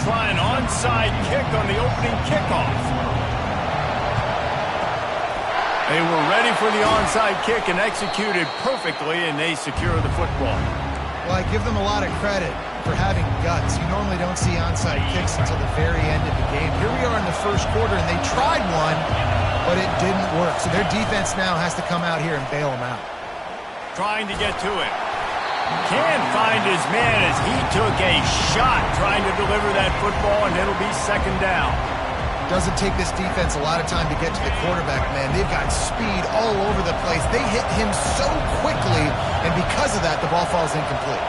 try an onside kick on the opening kickoff. They were ready for the onside kick and executed perfectly, and they secure the football. Well, I give them a lot of credit for having guts. You normally don't see onside kicks until the very end of the game. Here we are in the first quarter, and they tried one, but it didn't work. So their defense now has to come out here and bail them out. Trying to get to it. Can't find his man as he took a shot trying to deliver that football, and it'll be second down. Doesn't take this defense a lot of time to get to the quarterback, man. They've got speed all over the place. They hit him so quickly, and because of that, the ball falls incomplete.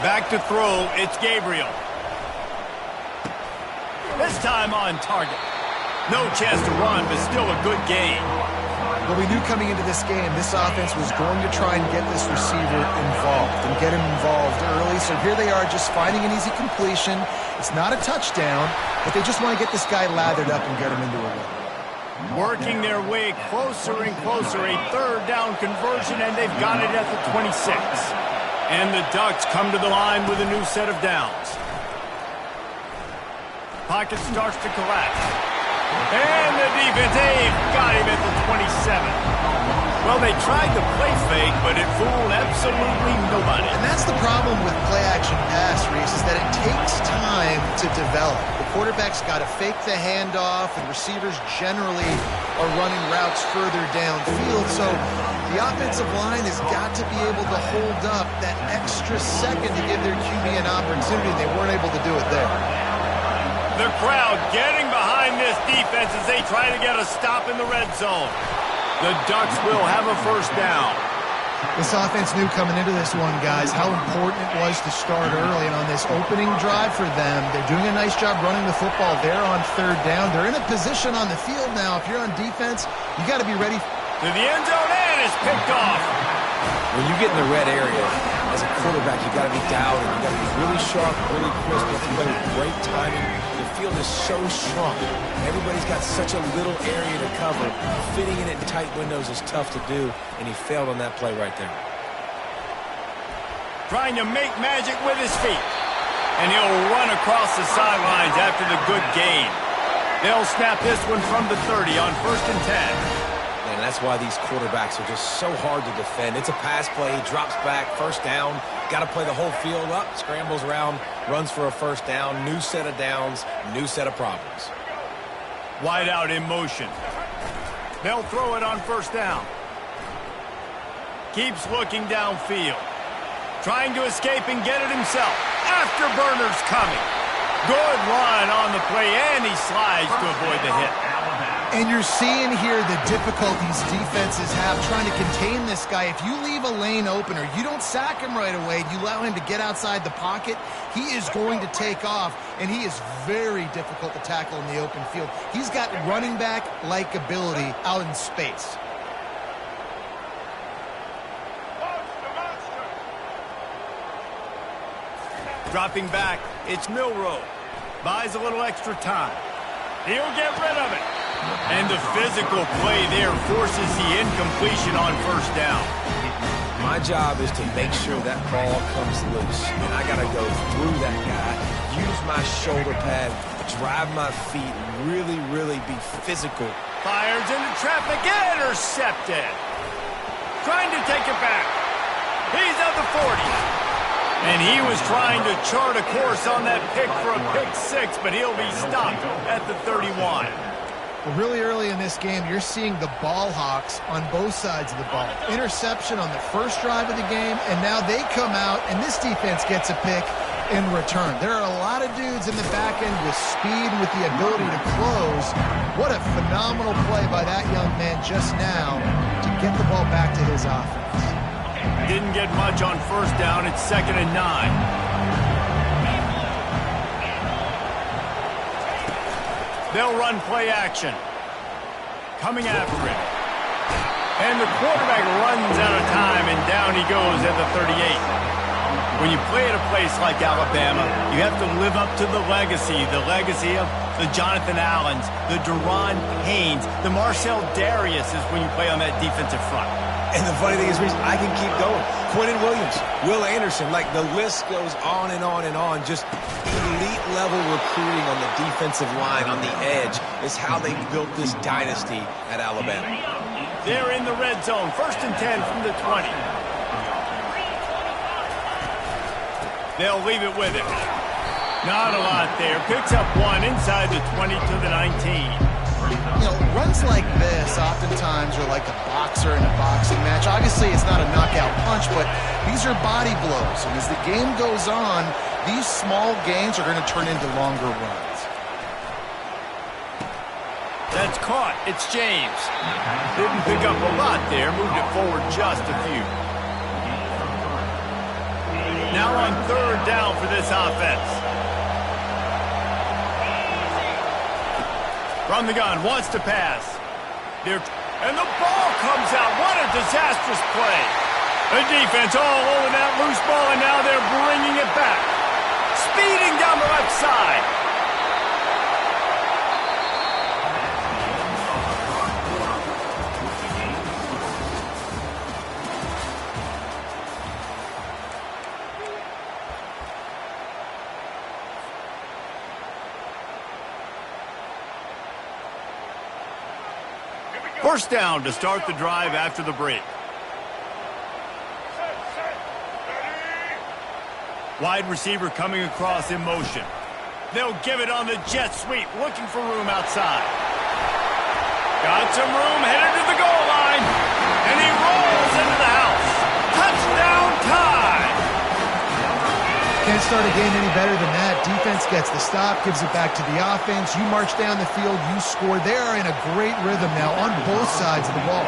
Back to throw, it's Gabriel. This time on target. No chance to run, but still a good gain. Well, we knew coming into this game, this offense was going to try and get this receiver involved and get him involved early. So here they are just finding an easy completion. It's not a touchdown, but they just want to get this guy lathered up and get him into a win. Working their way closer and closer, a third down conversion, and they've got it at the 26. And the Ducks come to the line with a new set of downs. Pocket starts to collapse. And the defense, they've got him at the 27. Well, they tried to play fake, but it fooled absolutely nobody. And that's the problem with play-action pass, Reese, is that it takes time to develop. The quarterback's got to fake the handoff, and receivers generally are running routes further downfield. So the offensive line has got to be able to hold up that extra second to give their QB an opportunity. They weren't able to do it there. The crowd getting behind this defense as they try to get a stop in the red zone. The Ducks will have a first down. This offense knew coming into this one, guys, how important it was to start early. And on this opening drive for them, they're doing a nice job running the football. They're on third down. They're in a position on the field now. If you're on defense, you got to be ready. To the end zone, and it's picked off. When you get in the red area, as a quarterback, you got to be dialed in. You got to be really sharp, really crisp. You have to play with great timing. The field is so shrunk. Everybody's got such a little area to cover. Fitting in it in tight windows is tough to do, and he failed on that play right there. Trying to make magic with his feet. And he'll run across the sidelines after the good gain. They'll snap this one from the 30 on 1st and 10. And that's why these quarterbacks are just so hard to defend. It's a pass play, he drops back, first down, got to play the whole field up, scrambles around, runs for a first down, new set of downs, new set of problems. Wide out in motion. They'll throw it on first down. Keeps looking downfield. Trying to escape and get it himself. Afterburners coming. Good run on the play, and he slides to avoid the hit. And you're seeing here the difficulties defenses have trying to contain this guy. If you leave a lane open or you don't sack him right away, you allow him to get outside the pocket, he is going to take off, and he is very difficult to tackle in the open field. He's got running back-like ability out in space. Dropping back, it's Milrow. Buys a little extra time. He'll get rid of it. And the physical play there forces the incompletion on first down. My job is to make sure that ball comes loose. And I got to go through that guy, use my shoulder pad, drive my feet, really be physical. Fires into traffic, intercepted. Trying to take it back. He's at the 40. And he was trying to chart a course on that pick for a pick six, but he'll be stopped at the 31. Well, really early in this game, you're seeing the ball hawks on both sides of the ball. Interception on the first drive of the game, and now they come out, and this defense gets a pick in return. There are a lot of dudes in the back end with speed, with the ability to close. What a phenomenal play by that young man just now to get the ball back to his offense. Didn't get much on first down. It's 2nd and 9. They'll run play action. Coming after it. And the quarterback runs out of time, and down he goes at the 38. When you play at a place like Alabama, you have to live up to the legacy of the Jonathan Allens, the Deron Haynes, the Marcel Darius is when you play on that defensive front. And the funny thing is, Reese, I can keep going. Quentin Williams, Will Anderson, like the list goes on and on and on. Just elite level recruiting on the defensive line, on the edge, is how they built this dynasty at Alabama. They're in the red zone, 1st and 10 from the 20. They'll leave it with him. Not a lot there. Picks up one inside the 20 to the 19. You know, runs like this oftentimes are like a boxer in a boxing match. Obviously, it's not a knockout punch, but these are body blows. And as the game goes on, these small gains are going to turn into longer runs. That's caught. It's James. Didn't pick up a lot there. Moved it forward just a few. Now on 3rd down for this offense. From the gun, wants to pass. And the ball comes out. What a disastrous play. The defense all over that loose ball, and now they're bringing it back. Speeding down the left side. First down to start the drive after the break. Wide receiver coming across in motion. They'll give it on the jet sweep, looking for room outside. Got some room, headed to the goal line, and he rolls into the house. Touchdown time! Can't start a game any better than that. Defense gets the stop, gives it back to the offense. You march down the field, you score. They are in a great rhythm now on both sides of the ball.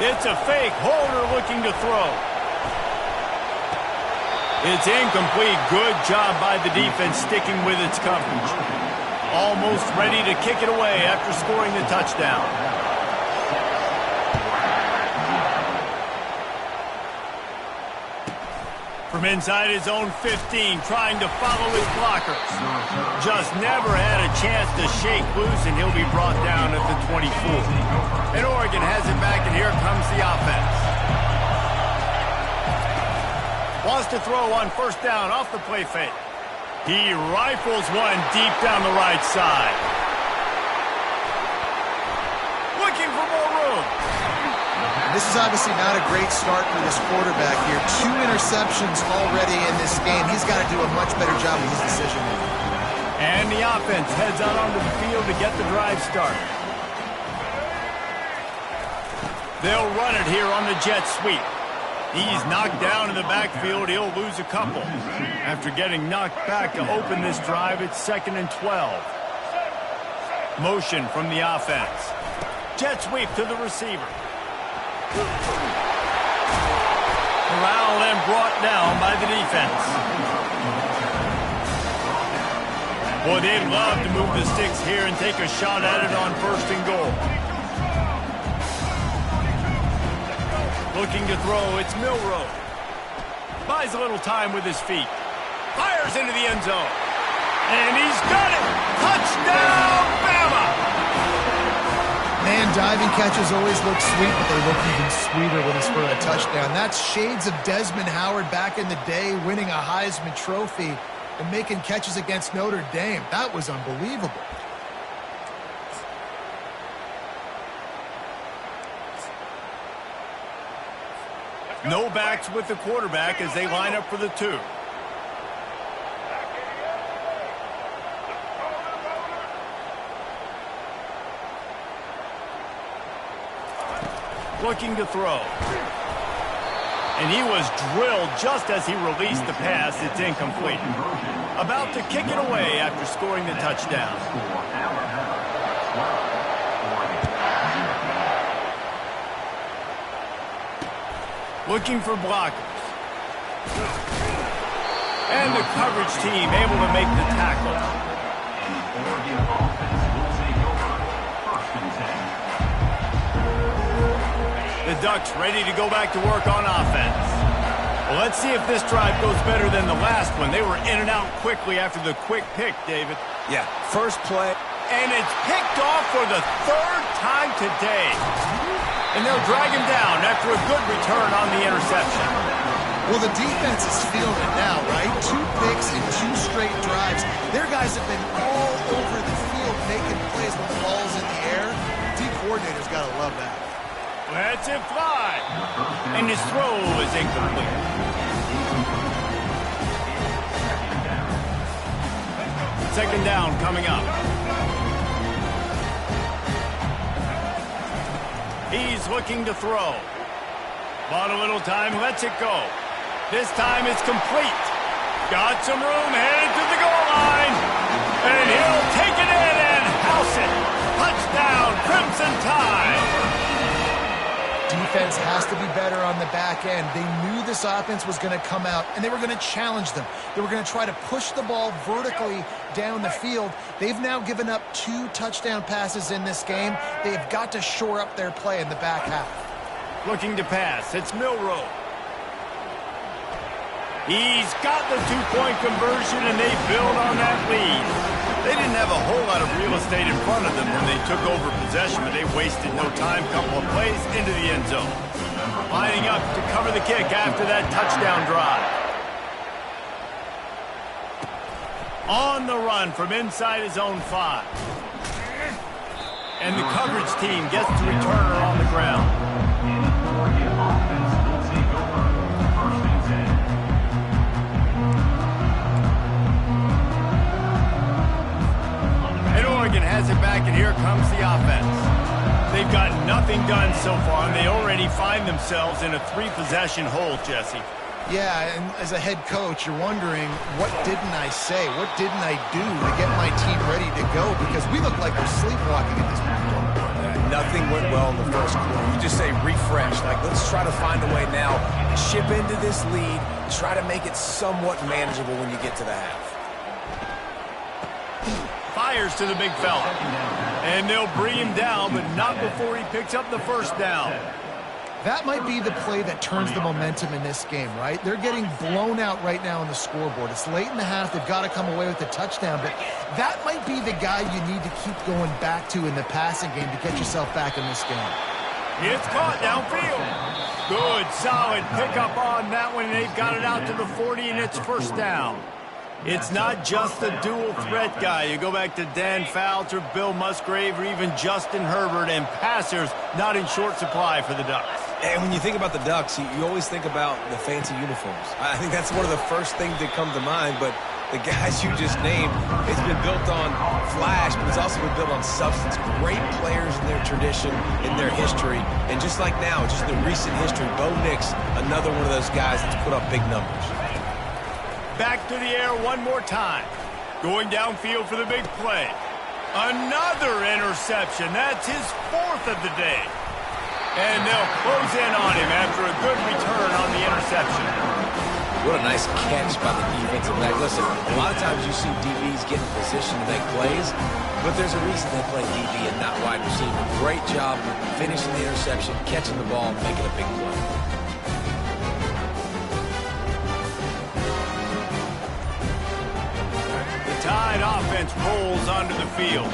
It's a fake. Holder looking to throw. It's incomplete. Good job by the defense sticking with its coverage. Almost ready to kick it away after scoring the touchdown. From inside his own 15, trying to follow his blockers. Just never had a chance to shake loose, and he'll be brought down at the 24. And Oregon has it back, and here comes the offense. Wants to throw on 1st down off the play fake. He rifles one deep down the right side. Looking for more room. This is obviously not a great start for this quarterback here. 2 interceptions already in this game. He's got to do a much better job with his decision-making. And the offense heads out onto the field to get the drive started. They'll run it here on the jet sweep. He's knocked down in the backfield. He'll lose a couple. After getting knocked back to open this drive, it's 2nd and 12. Motion from the offense. Jet sweep to the receiver. Corralled and brought down by the defense. Boy, they'd love to move the sticks here and take a shot at it on 1st and goal. Looking to throw, it's Milroe. Buys a little time with his feet. Fires into the end zone. And he's got it! Touchdown, Bama! Man, diving catches always look sweet, but they look even sweeter when it's for a touchdown. That's shades of Desmond Howard back in the day, winning a Heisman Trophy and making catches against Notre Dame. That was unbelievable. No backs with the quarterback as they line up for the 2. Looking to throw. And he was drilled just as he released the pass. It's incomplete. About to kick it away after scoring the touchdown. Looking for blockers. And the coverage team able to make the tackle. The Ducks ready to go back to work on offense. Well, let's see if this drive goes better than the last one. They were in and out quickly after the quick pick, David. Yeah, first play. And it's picked off for the 3rd time today. And they'll drag him down after a good return on the interception. Well, the defense is feeling it now, right? 2 picks in 2 straight drives. Their guys have been all over the field making plays when the ball's in the air. D coordinator's got to love that. Lets it fly. And his throw is incomplete. Second down coming up. He's looking to throw. Bought a little time, lets it go. This time it's complete. Got some room, headed to the goal line. And he'll take it in and house it. Touchdown, Crimson Tide. Defense has to be better on the back end. They knew this offense was going to come out, and they were going to challenge them. They were going to try to push the ball vertically down the field. They've now given up 2 touchdown passes in this game. They've got to shore up their play in the back half. Looking to pass. It's Milroe. He's got the 2-point conversion, and they build on that lead. They didn't have a whole lot of real estate in front of them when they took over possession, but they wasted no time. Couple of plays into the end zone. Lining up to cover the kick after that touchdown drive. On the run from inside his own 5. And the coverage team gets the returner on the ground. Oregon has it back, and here comes the offense. They've got nothing done so far, and they already find themselves in a 3-possession hole, Jesse. Yeah, and as a head coach, you're wondering, what didn't I say? What didn't I do to get my team ready to go? Because we look like we're sleepwalking at this point. Nothing went well in the first quarter. You just say refresh. Like, let's try to find a way now to chip into this lead, try to make it somewhat manageable when you get to the half. Fires to the big fella. And they'll bring him down, but not before he picks up the first down. That might be the play that turns the momentum in this game, right? They're getting blown out right now on the scoreboard. It's late in the half. They've got to come away with a touchdown, but that might be the guy you need to keep going back to in the passing game to get yourself back in this game. It's caught downfield. Good, solid pickup on that one, and they've got it out to the 40, and it's first down. It's not just the dual threat guy. You go back to Dan Fouts or Bill Musgrave or even Justin Herbert, and passers not in short supply for the Ducks. And when you think about the Ducks, you always think about the fancy uniforms. I think that's one of the first things that come to mind, but the guys you just named, it's been built on flash, but it's also been built on substance. Great players in their tradition, in their history, and just like now, just in the recent history, Bo Nix, another one of those guys that's put up big numbers. Back to the air one more time. Going downfield for the big play. Another interception. That's his 4th of the day. And they'll close in on him after a good return on the interception. What a nice catch by the defensive back. Listen, a lot of times you see DBs get in position to make plays, but there's a reason they play DB and not wide receiver. Great job finishing the interception, catching the ball, making a big play. Tide offense rolls onto the field.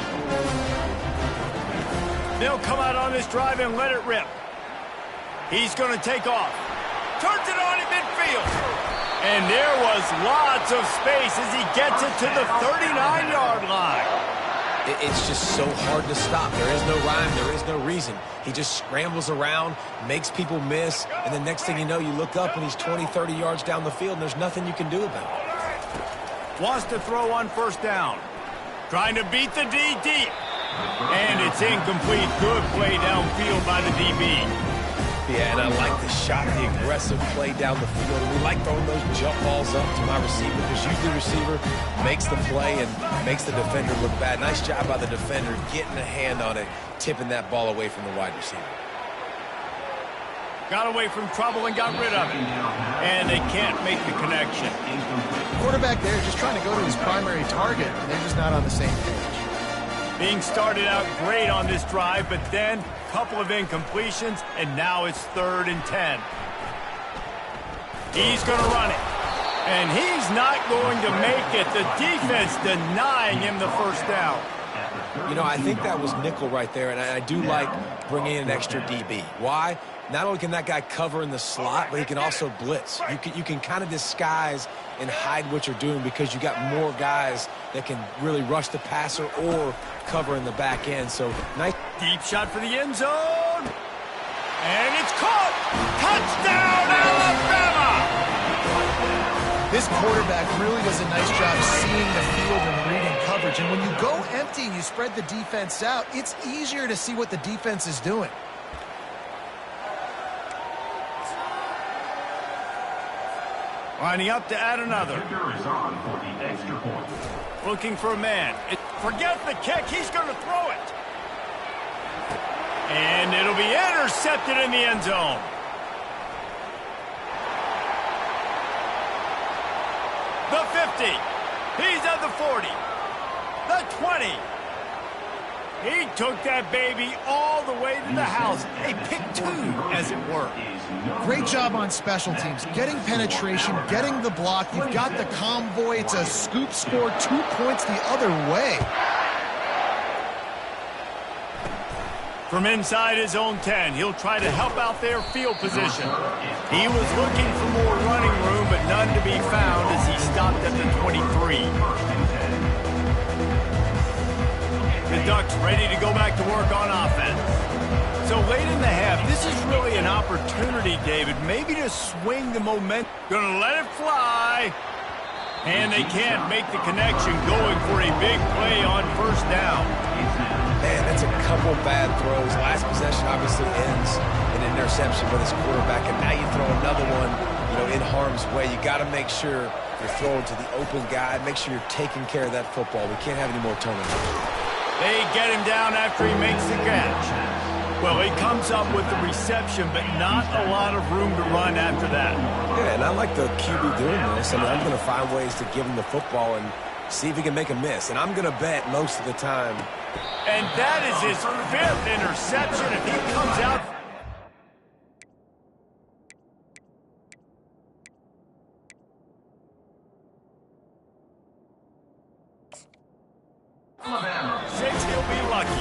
They'll come out on this drive and let it rip. He's going to take off. Turns it on in midfield. And there was lots of space as he gets it to the 39-yard line. It's just so hard to stop. There is no rhyme. There is no reason. He just scrambles around, makes people miss, and the next thing you know, you look up and he's 20, 30 yards down the field, and there's nothing you can do about it. Wants to throw on first down. Trying to beat the D deep. And it's incomplete. Good play downfield by the DB. Yeah, and I like the shot, the aggressive play down the field. And we like throwing those jump balls up to my receiver because usually the receiver makes the play and makes the defender look bad. Nice job by the defender getting a hand on it, tipping that ball away from the wide receiver. Got away from trouble and got rid of it. And they can't make the connection. Quarterback there just trying to go to his primary target, and they're just not on the same page. Being started out great on this drive, but then a couple of incompletions, and now it's 3rd and 10. He's going to run it. And he's not going to make it. The defense denying him the first down. You know, I think that was nickel right there, and I do like bringing in an extra DB. Why? Not only can that guy cover in the slot, but he can also blitz. You can kind of disguise and hide what you're doing because you got more guys that can really rush the passer or cover in the back end. So nice. Deep shot for the end zone. And it's caught. Touchdown, Alabama! This quarterback really does a nice job seeing the field and reading coverage. And when you go empty and you spread the defense out, it's easier to see what the defense is doing. Lining up to add another. Looking for a man. Forget the kick. He's going to throw it. And it'll be intercepted in the end zone. The 50. He's at the 40. The 20. He took that baby all the way to the house. A pick two, as it were. Great job on special teams. Getting penetration, getting the block. You've got the convoy. It's a scoop score, 2 points the other way. From inside his own 10, he'll try to help out their field position. He was looking for more running room, but none to be found as he stopped at the 23. The Ducks ready to go back to work on offense. So late in the half, this is really an opportunity, David, maybe to swing the momentum. Gonna let it fly. And they can't make the connection, going for a big play on first down. Man, that's a couple bad throws. Last possession obviously ends in an interception for this quarterback, and now you throw another one, in harm's way. You got to make sure you're throwing to the open guy. Make sure you're taking care of that football. We can't have any more turnovers. They get him down after he makes the catch. Well, he comes up with the reception, but not a lot of room to run after that. Yeah, and I like the QB doing this. I'm going to find ways to give him the football and see if he can make a miss. And I'm going to bet most of the time. And that is his 5th interception. If he comes out... Six, he'll be lucky.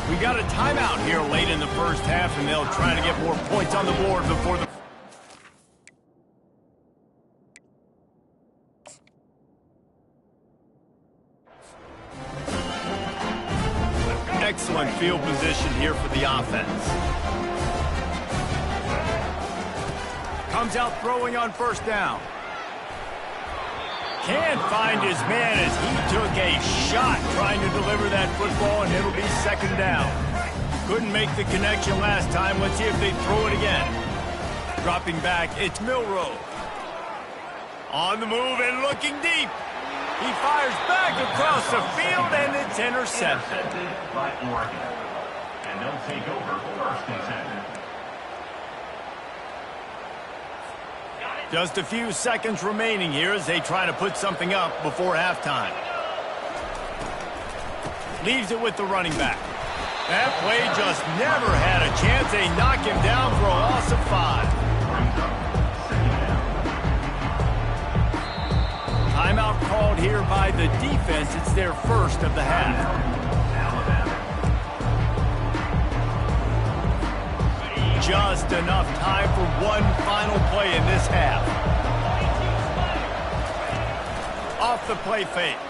We got a timeout here late in the first half, and they'll try to get more points on the board before the... Excellent field position here for the offense. Comes out throwing on first down. Can't find his man as he took a shot trying to deliver that football, and it'll be second down. Couldn't make the connection last time. Let's see if they throw it again. Dropping back, it's Milrow. On the move and looking deep. He fires back across the field, and it's intercepted. By Oregon. And they'll take over first and 10. Just a few seconds remaining here as they try to put something up before halftime. Leaves it with the running back. That play just never had a chance. They knock him down for a loss of 5. Timeout called here by the defense. It's their first of the half. Just enough time for one final play in this half. Off the play fake.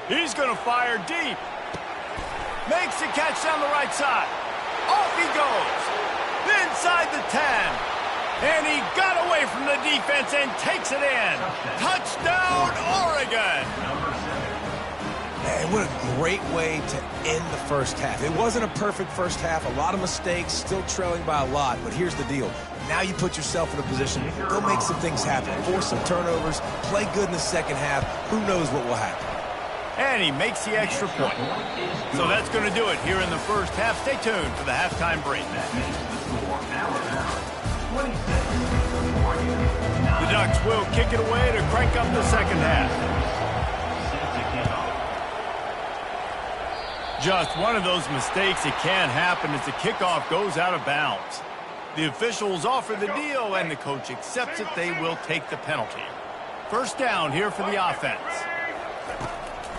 He's going to fire deep. Makes the catch down the right side. Off he goes. Inside the 10. And he got away from the defense and takes it in. Touchdown, Oregon. Man, what a great way to end the first half. It wasn't a perfect first half. A lot of mistakes, still trailing by a lot. But here's the deal. Now you put yourself in a position. Go make some things happen. Force some turnovers. Play good in the second half. Who knows what will happen. And he makes the extra point. So that's going to do it here in the first half. Stay tuned for the halftime break. The Ducks will kick it away to crank up the second half. Just one of those mistakes that can happen as the kickoff goes out of bounds. The officials offer the deal, and the coach accepts it. They will take the penalty. First down here for the offense.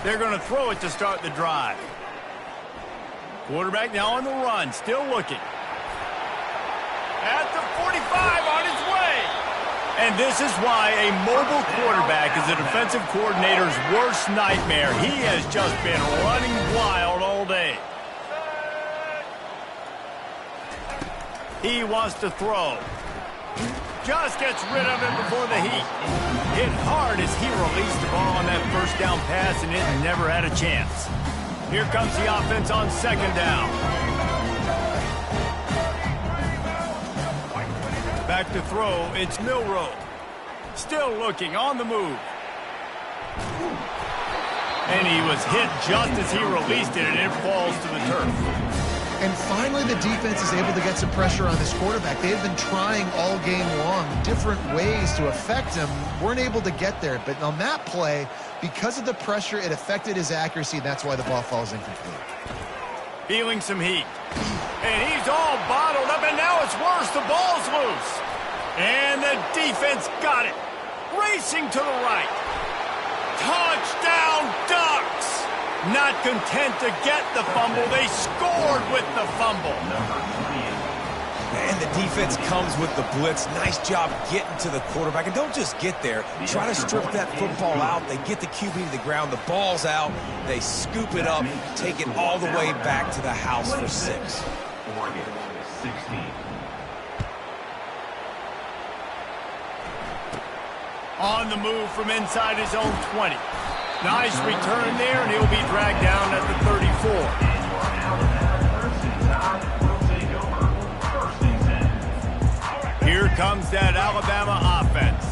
They're going to throw it to start the drive. Quarterback now on the run, still looking. At the 45, on his way. And this is why a mobile quarterback is a defensive coordinator's worst nightmare. He has just been running wild all day. He wants to throw. Just gets rid of it before the heat. Hit hard as he released the ball on that first down pass, and it never had a chance. Here comes the offense on second down. Back to throw, it's Milroe. Still looking, on the move. And he was hit just as he released it, and it falls to the turf. And finally, the defense is able to get some pressure on this quarterback. They have been trying all game long different ways to affect him. Weren't able to get there. But on that play, because of the pressure, it affected his accuracy, and that's why the ball falls incomplete. Feeling some heat. And he's all bottled up, and now it's worse. The ball's loose. And the defense got it. Racing to the right. Touchdown, Ducks! Not content to get the fumble, they scored with the fumble. And the defense comes with the blitz. Nice job getting to the quarterback. And don't just get there. Try to strip that football out. They get the QB to the ground. The ball's out. They scoop it up, take it all the way back to the house for 6. Oregon, 16. On the move from inside his own 20. Nice return there, and he'll be dragged down at the 34. Here comes that Alabama offense.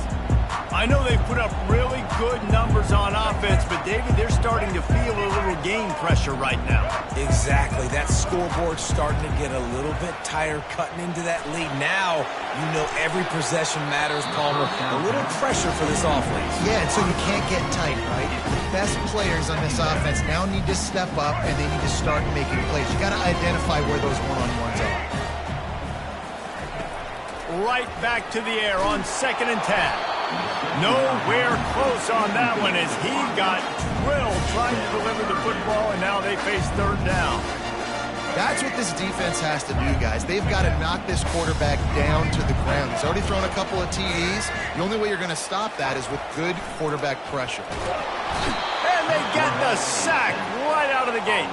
I know they put up really good numbers on offense, but, David, they're starting to feel a little game pressure right now. Exactly. That scoreboard's starting to get a little bit tighter, cutting into that lead. Now, you know every possession matters, Palmer. A little pressure for this offense. Yeah, and so you can't get tight, right? The best players on this offense now need to step up, and they need to start making plays. You got to identify where those one-on-ones are. Right back to the air on 2nd and 10. Nowhere close on that one as he got drilled trying to deliver the football, and now they face 3rd down. That's what this defense has to do, guys. They've got to knock this quarterback down to the ground. He's already thrown a couple of TDs. The only way you're going to stop that is with good quarterback pressure. And they get the sack right out of the gate.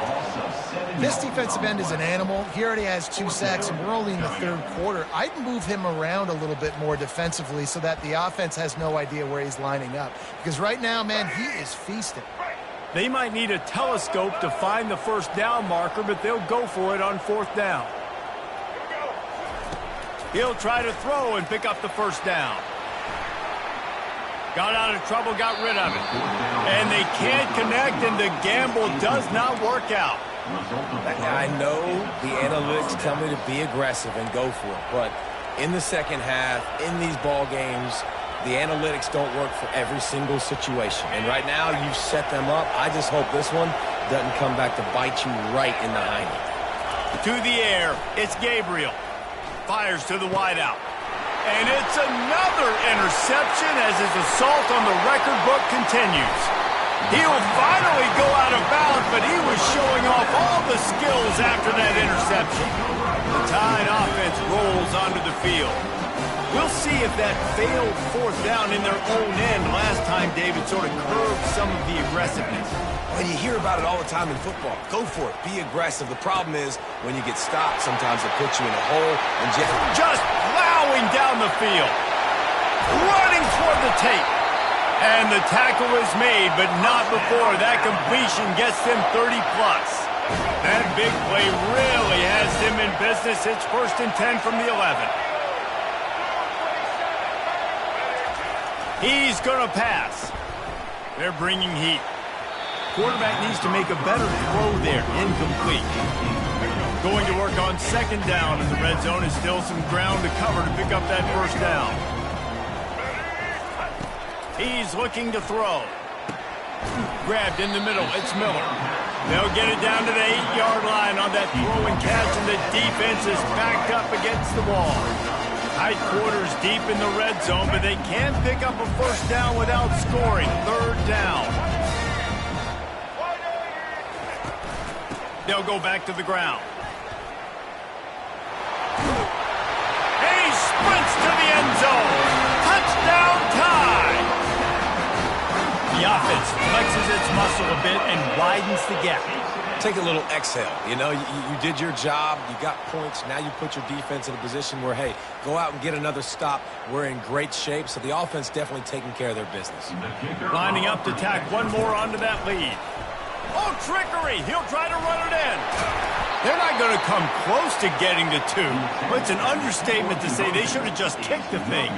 This defensive end is an animal. He already has 2 sacks, and we're only in the 3rd quarter. I'd move him around a little bit more defensively so that the offense has no idea where he's lining up. Because right now, man, he is feasting. They might need a telescope to find the 1st down marker, but they'll go for it on 4th down. He'll try to throw and pick up the 1st down. Got out of trouble, got rid of it. And they can't connect, and the gamble does not work out. I know the analytics tell me to be aggressive and go for it, but in the second half, in these ball games, the analytics don't work for every single situation. And right now, you've set them up. I just hope this one doesn't come back to bite you right in the hiney. To the air, it's Gabriel. Fires to the wideout. And it's another interception as his assault on the record book continues. He'll finally go out of bounds, but he was showing off all the skills after that interception. The Tide offense rolls onto the field. We'll see if that failed 4th down in their own end last time David sort of curbed some of the aggressiveness. Well, you hear about it all the time in football. Go for it. Be aggressive. The problem is when you get stopped, sometimes it puts you in a hole. And just plowing down the field. Running toward the tape. And the tackle is made, but not before that completion gets them 30-plus. That big play really has them in business. It's 1st and 10 from the 11. He's going to pass. They're bringing heat. Quarterback needs to make a better throw there. Incomplete. Going to work on 2nd down, and the red zone is still some ground to cover to pick up that 1st down. He's looking to throw. Grabbed in the middle. It's Miller. They'll get it down to the 8-yard line on that throw and catch, and the defense is backed up against the wall. Tight quarters deep in the red zone, but they can't pick up a 1st down without scoring. 3rd down. They'll go back to the ground. And he sprints to the end zone. Touchdown tie. The offense flexes its muscle a bit and widens the gap. Take a little exhale. You know, you did your job. You got points. Now you put your defense in a position where, hey, go out and get another stop. We're in great shape, so the offense definitely taking care of their business. Lining up to tack one more onto that lead. Oh, trickery! He'll try to run it in. They're not going to come close to getting to 2. But it's an understatement to say they should have just kicked the thing.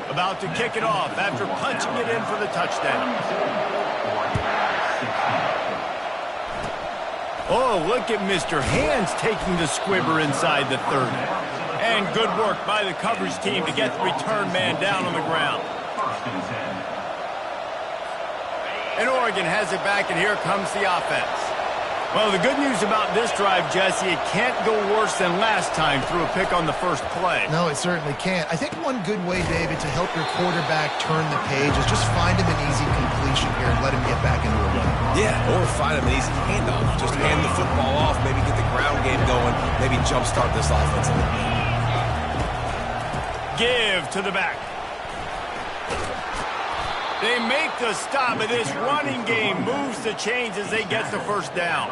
About to kick it off after punching it in for the touchdown. Oh, look at Mr. Hands taking the squibber inside the 30. And good work by the coverage team to get the return man down on the ground. And Oregon has it back, and here comes the offense. Well, the good news about this drive, Jesse, it can't go worse than last time through a pick on the first play. No, it certainly can't. I think one good way, David, to help your quarterback turn the page is just find him an easy completion here and let him get back into a run. Yeah, or find him an easy handoff. Just hand the football off, maybe get the ground game going, maybe jumpstart this offense a little bit. Give to the back. They make the stop, and this running game moves the chains as they get the first down.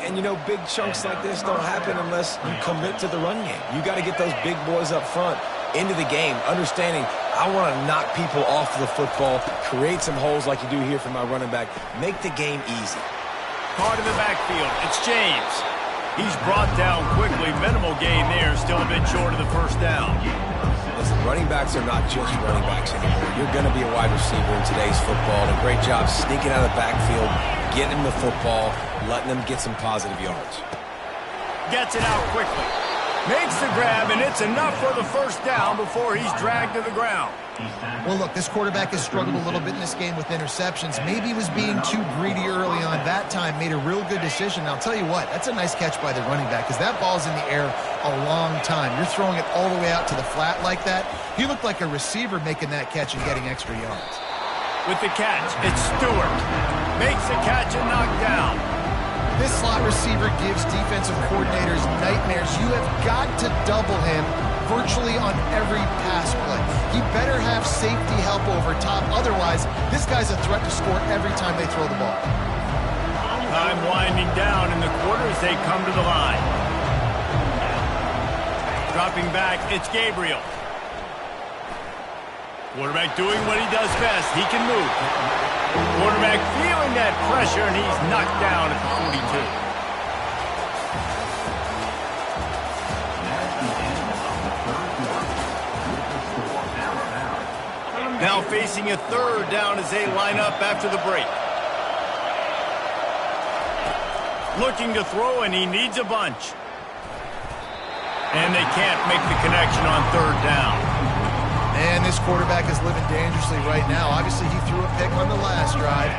And, you know, big chunks like this don't happen unless you commit to the run game. You got to get those big boys up front into the game, understanding I want to knock people off the football, create some holes like you do here for my running back, make the game easy. Caught in the backfield, it's James. He's brought down quickly, minimal gain there, still a bit short of the first down. Listen, running backs are not just running backs anymore. You're going to be a wide receiver in today's football. And a great job sneaking out of the backfield, getting them the football, letting them get some positive yards. Gets it out quickly. Makes the grab, and it's enough for the first down before he's dragged to the ground. Well, look, this quarterback has struggled a little bit in this game with interceptions. Maybe he was being too greedy early on. That time made a real good decision. And I'll tell you what, that's a nice catch by the running back because that ball's in the air a long time. You're throwing it all the way out to the flat like that. He looked like a receiver making that catch and getting extra yards. With the catch, it's Stewart. Makes the catch and knocked down. This slot receiver gives defensive coordinators nightmares. You have got to double him virtually on every pass play. He better have safety help over top. Otherwise, this guy's a threat to score every time they throw the ball. Time winding down in the quarter as they come to the line. Dropping back, it's Gabriel. Quarterback doing what he does best. He can move. Quarterback feeling that pressure, and he's knocked down at the 42. Now facing a third down as they line up after the break. Looking to throw, and he needs a bunch. And they can't make the connection on third down. And this quarterback is living dangerously right now. Obviously, he threw a pick on the last drive.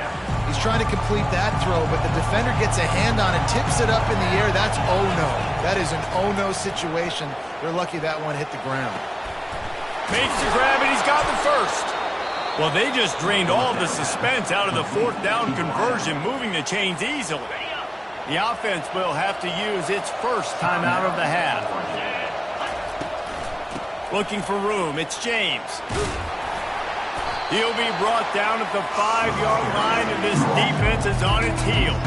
He's trying to complete that throw, but the defender gets a hand on it, tips it up in the air. That's oh-no. That is an oh-no situation. They're lucky that one hit the ground. Makes the grab, and he's got the first. Well, they just drained all the suspense out of the fourth down conversion, moving the chains easily. The offense will have to use its first timeout of the half. Looking for room, it's James. He'll be brought down at the 5-yard line, and this defense is on its heels.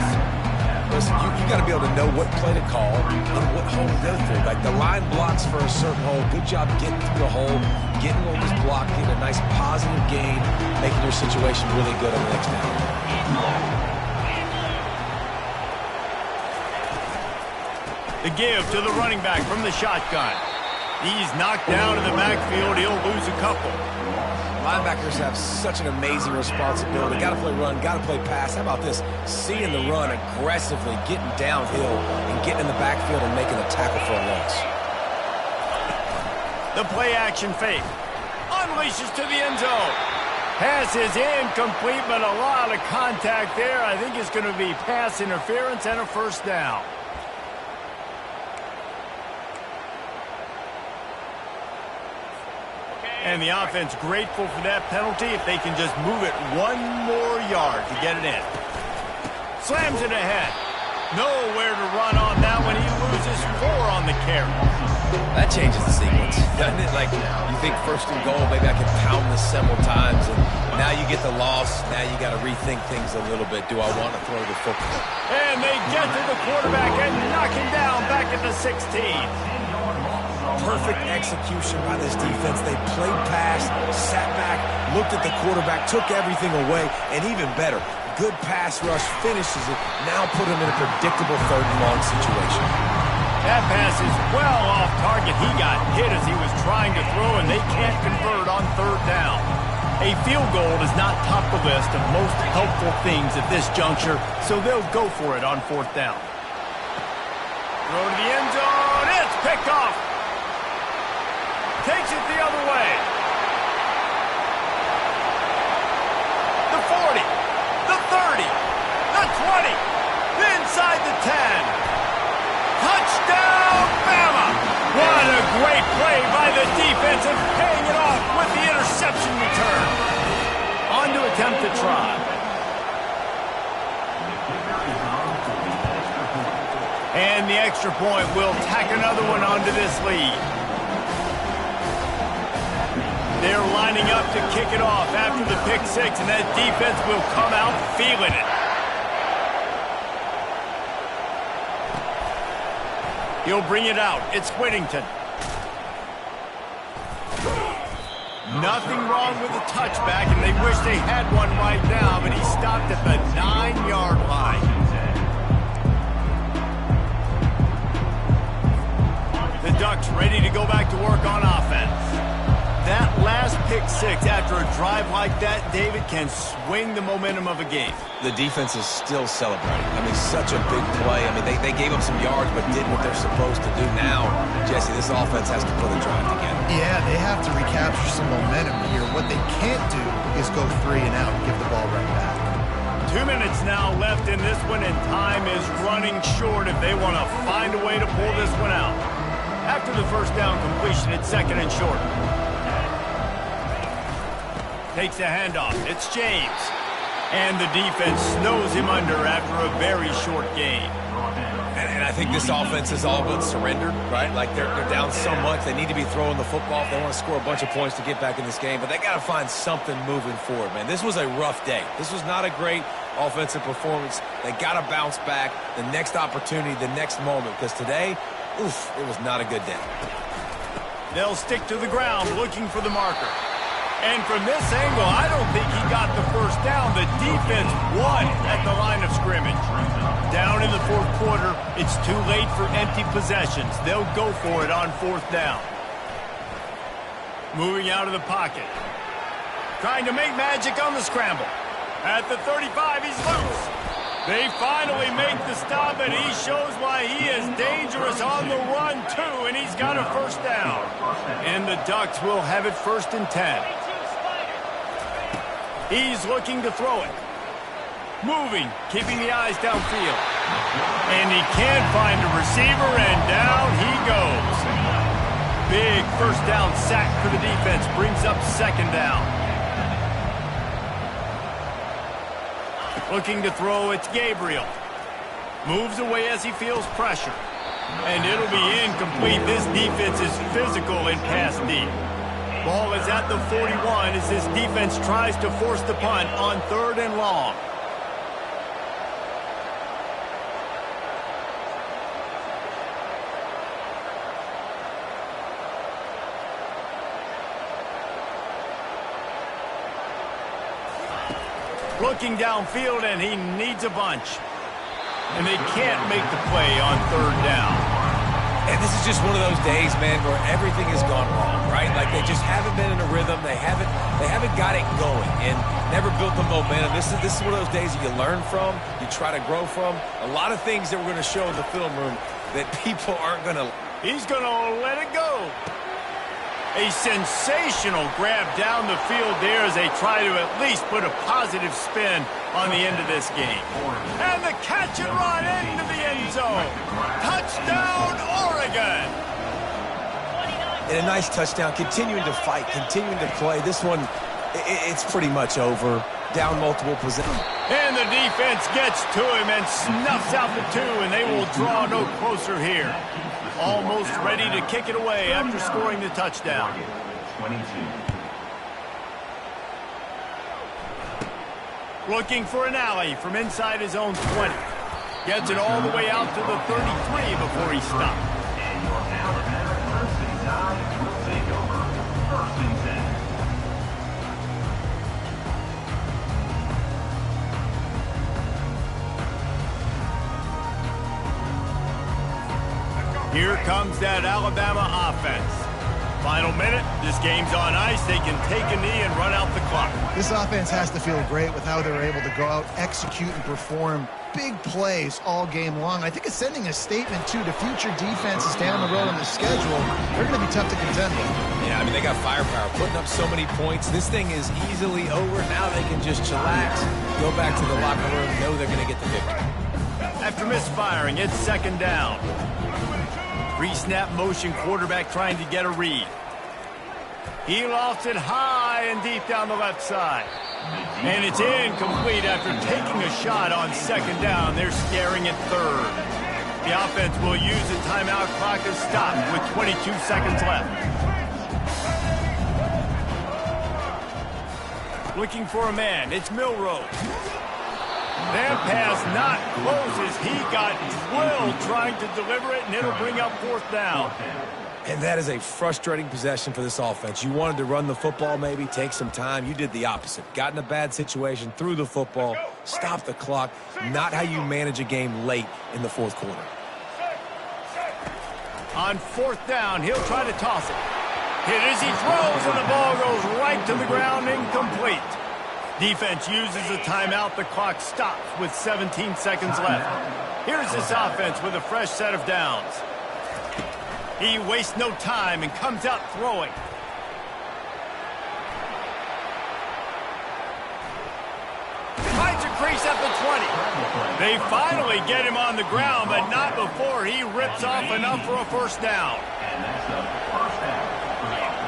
Listen, you got to be able to know what play to call and what hole to go through. Like the line blocks for a certain hole. Good job getting through the hole, getting on this block, getting a nice positive gain, making your situation really good on the next down. The give to the running back from the shotgun. He's knocked down in the backfield. He'll lose a couple. Linebackers have such an amazing responsibility. Got to play run, got to play pass. How about this? Seeing the run aggressively, getting downhill, and getting in the backfield and making a tackle for a loss. The play action fake. Unleashes to the end zone. Pass is incomplete, but a lot of contact there. I think it's going to be pass interference and a first down. And the offense grateful for that penalty if they can just move it one more yard to get it in. Slams it ahead. Nowhere to run on that one. He loses 4 on the carry. That changes the sequence, doesn't it? Like, you think first and goal, maybe I can pound this several times, and now you get the loss. Now you got to rethink things a little bit. Do I want to throw the football? And they get to the quarterback and knock him down back at the 16. Perfect execution by this defense. They played pass, sat back, looked at the quarterback, took everything away, and even better, good pass rush, finishes it, now put him in a predictable 3rd and long situation. That pass is well off target. He got hit as he was trying to throw, and they can't convert on 3rd down. A field goal does not top the list of most helpful things at this juncture, so they'll go for it on 4th down. Throw to the end zone. It's picked off. Takes it the other way. The 40, the 30, the 20, inside the 10. Touchdown, Bama! What a great play by the defense and paying it off with the interception return. On to attempt to try. And the extra point will tack another one onto this lead. They're lining up to kick it off after the pick 6, and that defense will come out feeling it. He'll bring it out. It's Whittington. Nothing wrong with the touchback, and they wish they had one right now, but he stopped at the 9-yard line. The Ducks ready to go back to work on offense. That last pick 6 after a drive like that, David, can swing the momentum of a game. The defense is still celebrating. I mean, such a big play. I mean, they gave up some yards but did what they're supposed to do. Now, Jesse, this offense has to put a drive together. Yeah, they have to recapture some momentum here. What they can't do is go 3 and out and give the ball right back. 2 minutes now left in this one, and time is running short if they want to find a way to pull this one out. After the first down completion, it's 2nd and short. Takes a handoff. It's James. And the defense snows him under after a very short game. And I think this offense is all but surrendered, right? Like they're down so much. They need to be throwing the football if they want to score a bunch of points to get back in this game. But they got to find something moving forward, man. This was a rough day. This was not a great offensive performance. They got to bounce back the next opportunity, the next moment. Because today, oof, it was not a good day. They'll stick to the ground looking for the marker. And from this angle, I don't think he got the first down. The defense won at the line of scrimmage. Down in the 4th quarter, it's too late for empty possessions. They'll go for it on 4th down. Moving out of the pocket. Trying to make magic on the scramble. At the 35, he's loose. They finally make the stop, and he shows why he is dangerous on the run, too, and he's got a first down. And the Ducks will have it 1st and 10. He's looking to throw it. Moving, keeping the eyes downfield. And he can't find a receiver, and down he goes. Big first down sack for the defense, brings up 2nd down. Looking to throw, it's Gabriel. Moves away as he feels pressure. And it'll be incomplete. This defense is physical in pass deep. Ball is at the 41 as this defense tries to force the punt on 3rd and long. Looking downfield, and he needs a bunch. And they can't make the play on 3rd down. And this is just one of those days, man, where everything has gone wrong, right? Like they just haven't been in a rhythm. They haven't got it going and never built the momentum. This is one of those days that you learn from, you try to grow from. A lot of things that we're going to show in the film room that people aren't going to. He's going to let it go. A sensational grab down the field there as they try to at least put a positive spin on the end of this game. And the catch and run into the end zone. Touchdown, Oregon. And a nice touchdown, continuing to fight, continuing to play. This one It's pretty much over. Down multiple possessions. And the defense gets to him and snuffs out the 2, and they will draw no closer here. Almost ready to kick it away after scoring the touchdown. 22. Looking for an alley from inside his own 20. Gets it all the way out to the 33 before he stopped. And your Alabama first and 9 will take over. First and 10. Here comes that Alabama offense. Final minute, this game's on ice. They can take a knee and run out the clock. This offense has to feel great with how they're able to go out, execute, and perform big plays all game long. I think it's sending a statement, too, to future defenses down the road on the schedule. They're going to be tough to contend with. Yeah, I mean, they got firepower, putting up so many points. This thing is easily over. Now they can just chillax, go back to the locker room, know they're going to get the victory. After misfiring, it's second down. Pre-snap motion quarterback trying to get a read. He lofts it high and deep down the left side. And it's incomplete after taking a shot on second down. They're staring at third. The offense will use the timeout clock to stop with 22 seconds left. Looking for a man. It's Milrow. That pass not closes. He got drilled trying to deliver it, and it'll bring up fourth down. And that is a frustrating possession for this offense. You wanted to run the football, maybe take some time. You did the opposite. Got in a bad situation, threw the football, stopped the clock. Not how you manage a game late in the fourth quarter. On fourth down, he'll try to toss it. Hit as he throws, and the ball goes right to the ground, incomplete. Defense uses a timeout. The clock stops with 17 seconds left. Here's this offense with a fresh set of downs. He wastes no time and comes out throwing. Finds a crease at the 20. They finally get him on the ground, but not before he rips off enough for a first down. And that's the first down for the offense.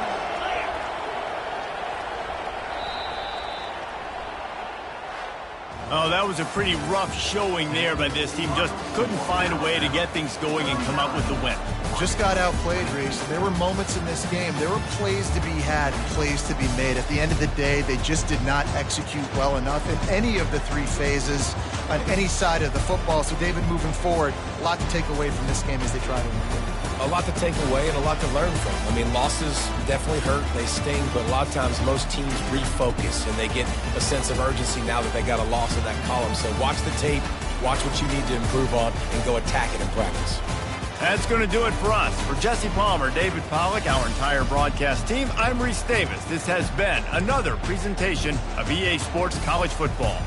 Oh, that was a pretty rough showing there by this team. Just couldn't find a way to get things going and come up with the win. Just got outplayed, Reese. There were moments in this game. There were plays to be had, plays to be made. At the end of the day, they just did not execute well enough in any of the 3 phases on any side of the football. So, David, moving forward, a lot to take away from this game as they try to win. A lot to take away and a lot to learn from. I mean, losses definitely hurt. They sting, but a lot of times most teams refocus and they get a sense of urgency now that they got a loss in that column. So watch the tape, watch what you need to improve on, and go attack it in practice. That's going to do it for us. For Jesse Palmer, David Pollack, our entire broadcast team, I'm Reese Davis. This has been another presentation of EA Sports College Football.